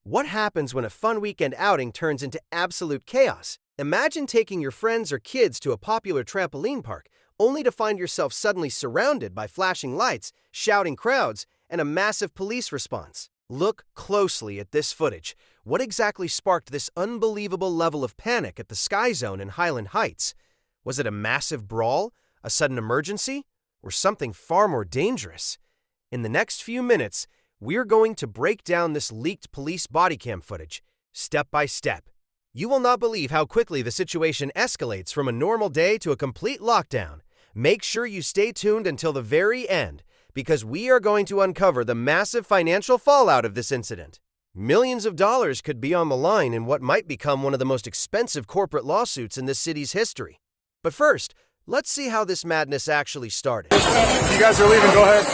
What happens when a fun weekend outing turns into absolute chaos? Imagine taking your friends or kids to a popular trampoline park, only to find yourself suddenly surrounded by flashing lights, shouting crowds, and a massive police response. Look closely at this footage. What exactly sparked this unbelievable level of panic at the Sky Zone in Highland Heights? Was it a massive brawl, a sudden emergency, or something far more dangerous? In the next few minutes, we're going to break down this leaked police bodycam footage, step by step. You will not believe how quickly the situation escalates from a normal day to a complete lockdown. Make sure you stay tuned until the very end, because we are going to uncover the massive financial fallout of this incident. Millions of dollars could be on the line in what might become one of the most expensive corporate lawsuits in this city's history. But first, let's see how this madness actually started. You guys are leaving, go ahead.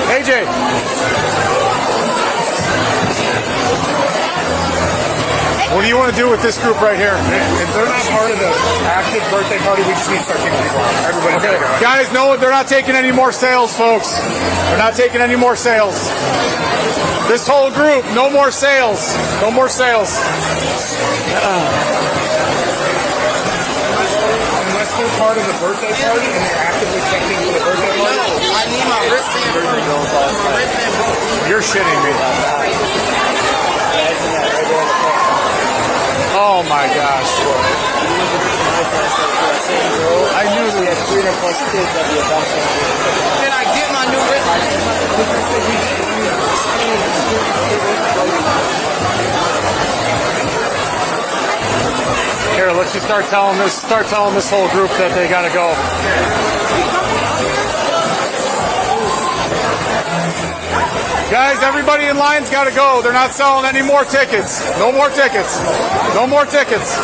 AJ. What do you want to do with this group right here? If they're not part of the active birthday party, we just need to start kicking people out. Everybody's Okay. gotta go. Guys, no, they're not taking any more sales, folks. They're not taking any more sales. This whole group, no more sales. No more sales. Unless they're part of the birthday party and they're actively checking for the birthday party. I need my wristband. My wristband broke. You're shitting me. Oh my gosh. I knew We had 3 plus kids at the event. Can I get my new Here, let's just start telling this whole group that they gotta go. Guys, everybody in line's gotta go. They're not selling any more tickets. No more tickets. No more tickets.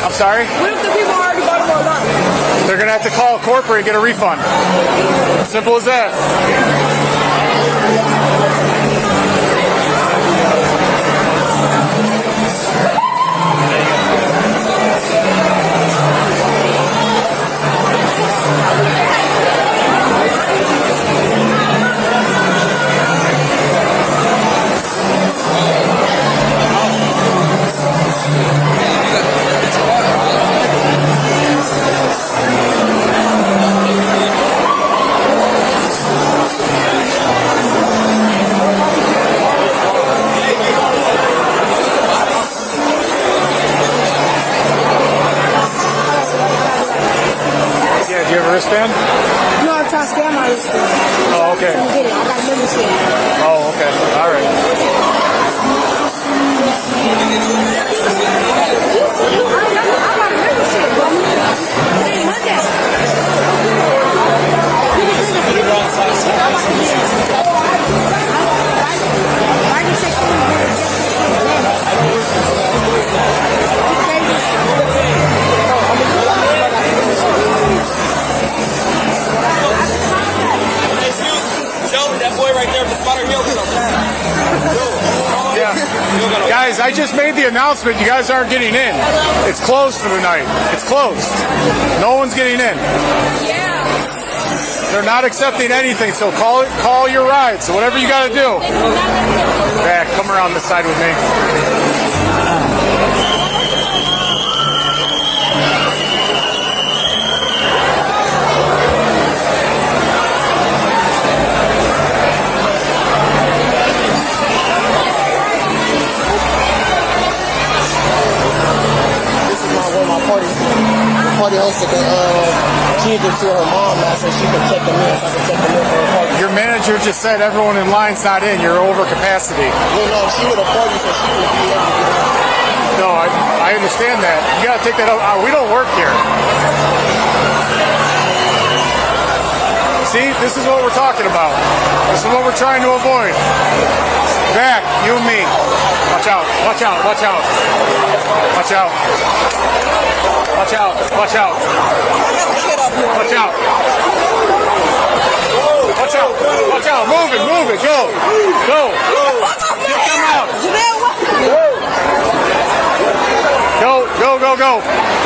I'm sorry? What if the people already bought them online? They're gonna have to call corporate and get a refund. Simple as that. Do you have a wristband? No, I'm trying to scan my wristband. Oh, okay. I'm get it. I got a membership. Oh, okay. All right. I got a membership, bro. Hey, look at I can take that boy right there with the spotter heel. Yeah. Guys, I just made the announcement. You guys aren't getting in. It's closed for the night. It's closed. No one's getting in. They're not accepting anything, so call your ride. So whatever you got to do. Yeah, come around this side with me. Party host took she to her mom now so she could check them in, so I could check them in for her party. Your manager just said everyone in line's not in. You're over capacity. Well, no, she would have party so she could be able to get in. No, I understand that. You got to take that out. We don't work here. See, this is what we're talking about. This is what we're trying to avoid. Back, you and me. Watch out, watch out, watch out. Watch out. Watch out, watch out. Watch out. it. Go. Go. Get them out.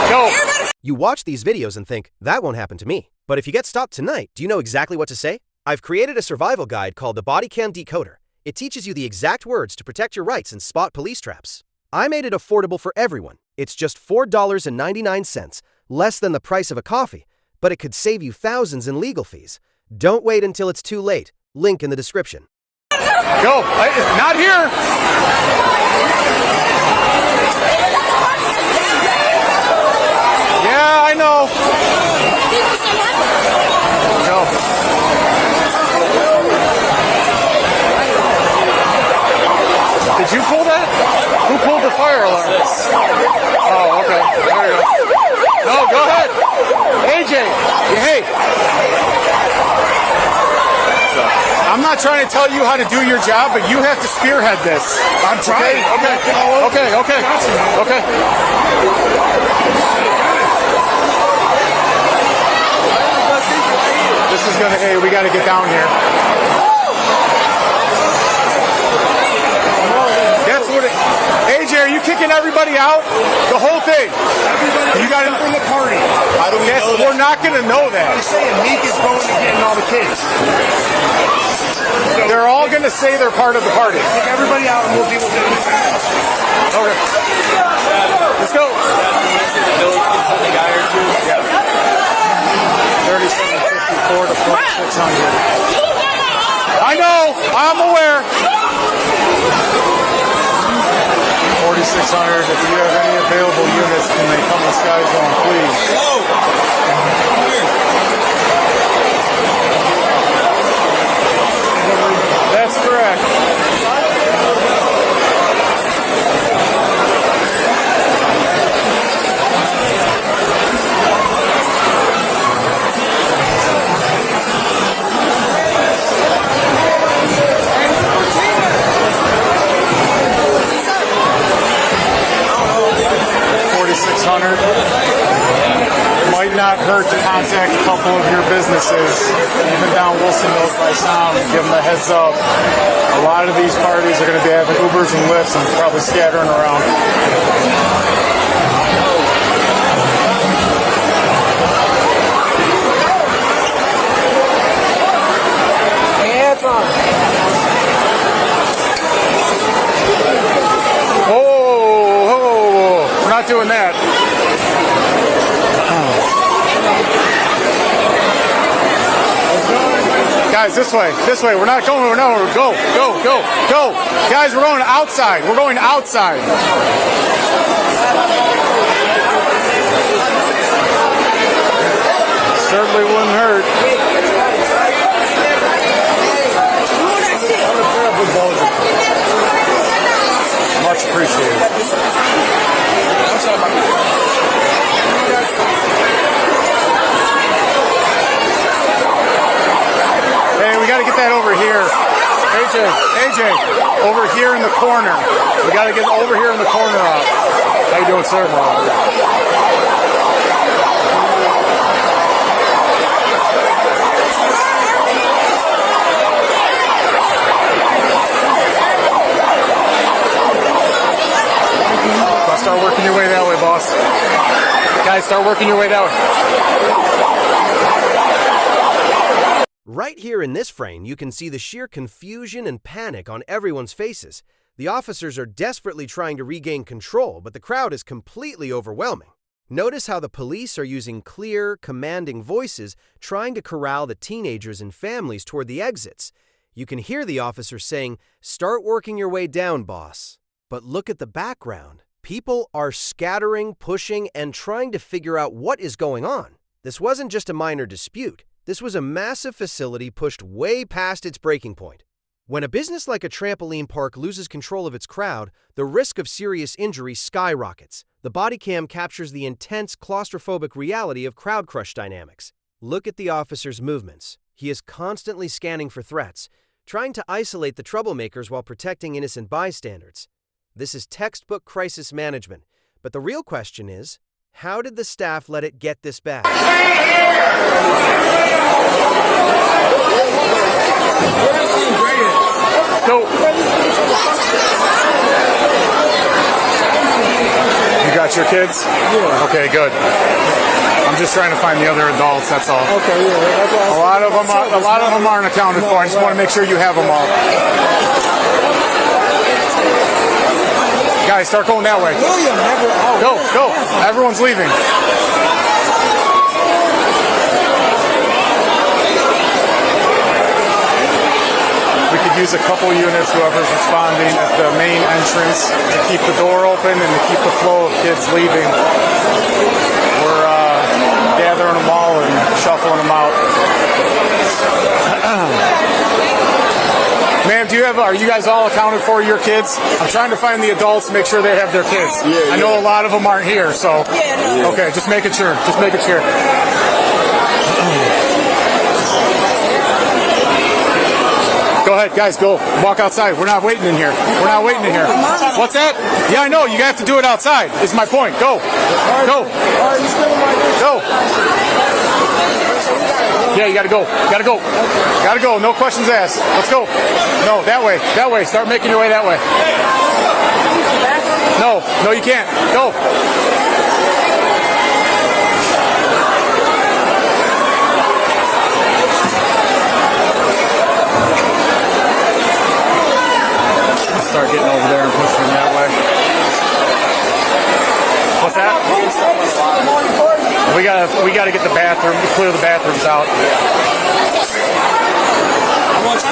Go. You watch these videos and think, that won't happen to me. But if you get stopped tonight, do you know exactly what to say? I've created a survival guide called the Bodycam Decoder. It teaches you the exact words to protect your rights and spot police traps. I made it affordable for everyone. It's just $4.99, less than the price of a coffee, but it could save you thousands in legal fees. Don't wait until it's too late. Link in the description. Go. Not here. Yeah, I know. Go. Did you pull that? Who pulled the fire alarm? Oh, okay. There you go. No, go ahead. AJ, hey. I'm not trying to tell you how to do your job, but you have to spearhead this. I'm trying. Okay. This is gonna, hey, we gotta get down here. That's what it, AJ, are you kicking everybody out? The whole thing? Everybody, you got it from the party. How do we know that? We're not gonna know that. I'm saying Meek is going to get in all the kids. They're all gonna say they're part of the party. Take everybody out and we'll deal with it. Okay. Let's go. The guy or two. Yeah. 3754 to 4600. I know. I'm aware. 4600. If you have any available units, can they come to Sky Zone, please? That's correct. Might not hurt to contact a couple of your businesses, even down Wilson Mills by Sound, and give them a heads up. A lot of these parties are going to be having Ubers and Lyfts and probably scattering around. Hands on. We're not doing that. Guys, this way. We're not going. Go. Guys, we're going outside. Certainly wouldn't hurt. Much appreciated. Hey, we got to get that over here. AJ, over here in the corner. We got to get over here in the corner out. How you doing, sir? Start working your way that way, boss. Guys, start working your way that way. Right here in this frame, you can see the sheer confusion and panic on everyone's faces. The officers are desperately trying to regain control, but the crowd is completely overwhelming. Notice how the police are using clear, commanding voices, trying to corral the teenagers and families toward the exits. You can hear the officers saying, "Start working your way down, boss." But look at the background. People are scattering, pushing, and trying to figure out what is going on. This wasn't just a minor dispute. This was a massive facility pushed way past its breaking point. When a business like a trampoline park loses control of its crowd, the risk of serious injury skyrockets. The Bodycam captures the intense, claustrophobic reality of crowd crush dynamics. Look at the officer's movements. He is constantly scanning for threats, trying to isolate the troublemakers while protecting innocent bystanders. This is textbook crisis management, but the real question is, how did the staff let it get this bad? We're just your kids? Yeah. Okay, good. I'm just trying to find the other adults. That's all. Okay, yeah. That's why A lot of them aren't accounted for. I just want to make sure you have them all. Guys, start going that way. William never out. Go. Everyone's leaving. We could use a couple units, whoever's responding at the main entrance, to keep the door open and to keep the flow of kids leaving. We're gathering them all and shuffling them out. Ma'am, are you guys all accounted for, your kids? I'm trying to find the adults, make sure they have their kids. Yeah. I know a lot of them aren't here, so. Yeah, no. Okay, just making sure. Go ahead, guys, go. Walk outside. We're not waiting in here. What's that? Yeah, I know. You have to do it outside, is my point. Go. Yeah, you gotta go. No questions asked. Let's go. No, that way. Start making your way that way. No, you can't. Go. Start getting over there and pushing them that way. What's that? We gotta get the bathroom, clear the bathrooms out.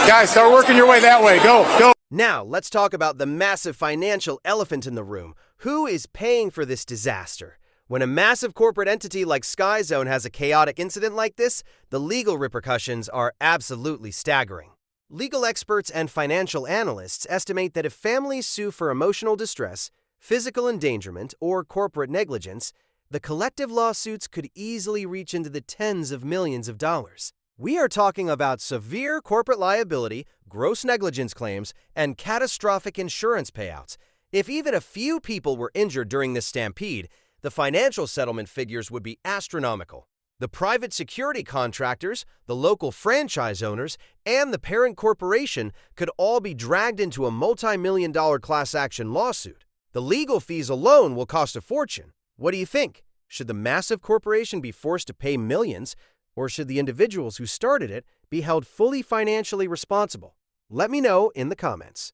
Guys, start working your way that way. Go. Now, let's talk about the massive financial elephant in the room. Who is paying for this disaster? When a massive corporate entity like Sky Zone has a chaotic incident like this, the legal repercussions are absolutely staggering. Legal experts and financial analysts estimate that if families sue for emotional distress, physical endangerment, or corporate negligence, the collective lawsuits could easily reach into the tens of millions of dollars. We are talking about severe corporate liability, gross negligence claims, and catastrophic insurance payouts. If even a few people were injured during this stampede, the financial settlement figures would be astronomical. The private security contractors, the local franchise owners, and the parent corporation could all be dragged into a multi-million-dollar class action lawsuit. The legal fees alone will cost a fortune. What do you think? Should the massive corporation be forced to pay millions, or should the individuals who started it be held fully financially responsible? Let me know in the comments.